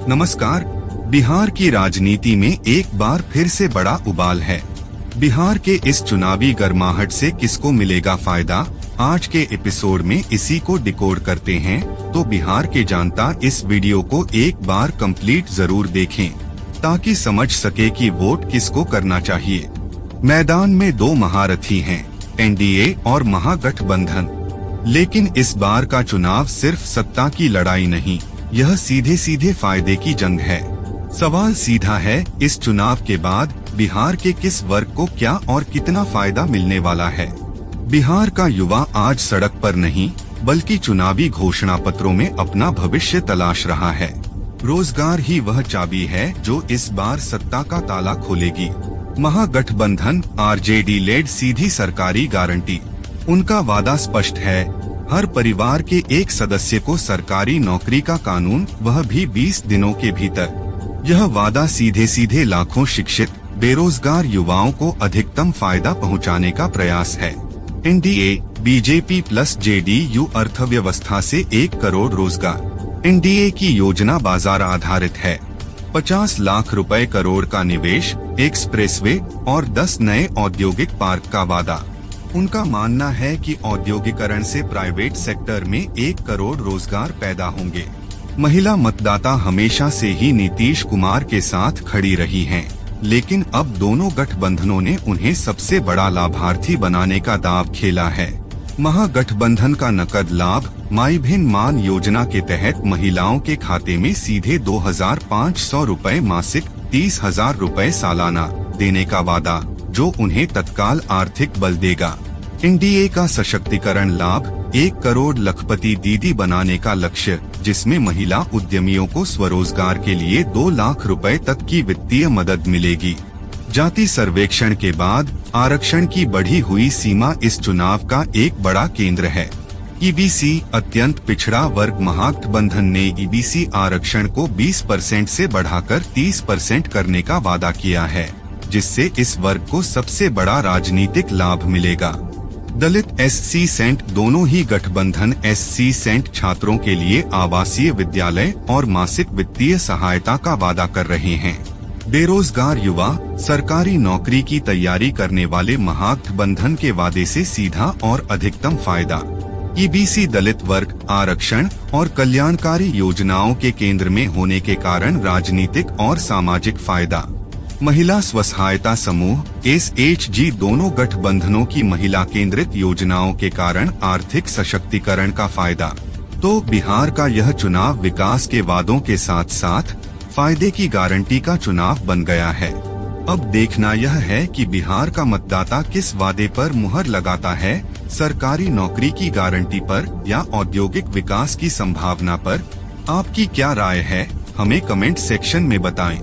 नमस्कार। बिहार की राजनीति में एक बार फिर से बड़ा उबाल है। बिहार के इस चुनावी गर्माहट से किसको मिलेगा फायदा, आज के एपिसोड में इसी को डिकोड करते हैं। तो बिहार के जनता इस वीडियो को एक बार कंप्लीट जरूर देखें ताकि समझ सके कि वोट किसको करना चाहिए। मैदान में दो महारथी हैं, एनडीए और महागठबंधन। लेकिन इस बार का चुनाव सिर्फ सत्ता की लड़ाई नहीं, यह सीधे सीधे फायदे की जंग है। सवाल सीधा है, इस चुनाव के बाद बिहार के किस वर्ग को क्या और कितना फायदा मिलने वाला है। बिहार का युवा आज सड़क पर नहीं बल्कि चुनावी घोषणा पत्रों में अपना भविष्य तलाश रहा है। रोजगार ही वह चाबी है जो इस बार सत्ता का ताला खोलेगी। महागठबंधन आरजेडी लेड सीधी सरकारी गारंटी। उनका वादा स्पष्ट है, हर परिवार के एक सदस्य को सरकारी नौकरी का कानून, वह भी 20 दिनों के भीतर। यह वादा सीधे सीधे लाखों शिक्षित बेरोजगार युवाओं को अधिकतम फायदा पहुंचाने का प्रयास है। एनडीए बीजेपी प्लस जेडीयू अर्थव्यवस्था से 1 करोड़ रोजगार। एनडीए की योजना बाजार आधारित है। 50 लाख रुपए करोड़ का निवेश, एक्सप्रेसवे और 10 नए औद्योगिक पार्क का वादा। उनका मानना है कि औद्योगिकरण से प्राइवेट सेक्टर में 1 करोड़ रोजगार पैदा होंगे। महिला मतदाता हमेशा से ही नीतीश कुमार के साथ खड़ी रही हैं, लेकिन अब दोनों गठबंधनों ने उन्हें सबसे बड़ा लाभार्थी बनाने का दांव खेला है। महागठबंधन का नकद लाभ माई बहन मान योजना के तहत महिलाओं के खाते में सीधे 2500 रुपए मासिक, 30,000 रुपए सालाना देने का वादा, जो उन्हें तत्काल आर्थिक बल देगा। एनडीए का सशक्तिकरण लाभ 1 करोड़ लखपति दीदी बनाने का लक्ष्य, जिसमें महिला उद्यमियों को स्वरोजगार के लिए 2 लाख रुपए तक की वित्तीय मदद मिलेगी। जाति सर्वेक्षण के बाद आरक्षण की बढ़ी हुई सीमा इस चुनाव का एक बड़ा केंद्र है। ईबीसी अत्यंत पिछड़ा वर्ग। महागठबंधन ने ईबीसी आरक्षण को 20% से बढ़ाकर 30% करने का वादा किया है, जिससे इस वर्ग को सबसे बड़ा राजनीतिक लाभ मिलेगा। दलित एससी सेंट। दोनों ही गठबंधन एससी सेंट छात्रों के लिए आवासीय विद्यालय और मासिक वित्तीय सहायता का वादा कर रहे हैं। बेरोजगार युवा सरकारी नौकरी की तैयारी करने वाले महागठबंधन के वादे से सीधा और अधिकतम फायदा। ईबीसी दलित वर्ग आरक्षण और कल्याणकारी योजनाओं के केंद्र में होने के कारण राजनीतिक और सामाजिक फायदा। महिला स्वसहायता समूह SHG। दोनों गठबंधनों की महिला केंद्रित योजनाओं के कारण आर्थिक सशक्तिकरण का फायदा। तो बिहार का यह चुनाव विकास के वादों के साथ साथ फायदे की गारंटी का चुनाव बन गया है। अब देखना यह है कि बिहार का मतदाता किस वादे पर मुहर लगाता है, सरकारी नौकरी की गारंटी पर या औद्योगिक विकास की संभावना पर। आपकी क्या राय है, हमें कमेंट सेक्शन में बताएं।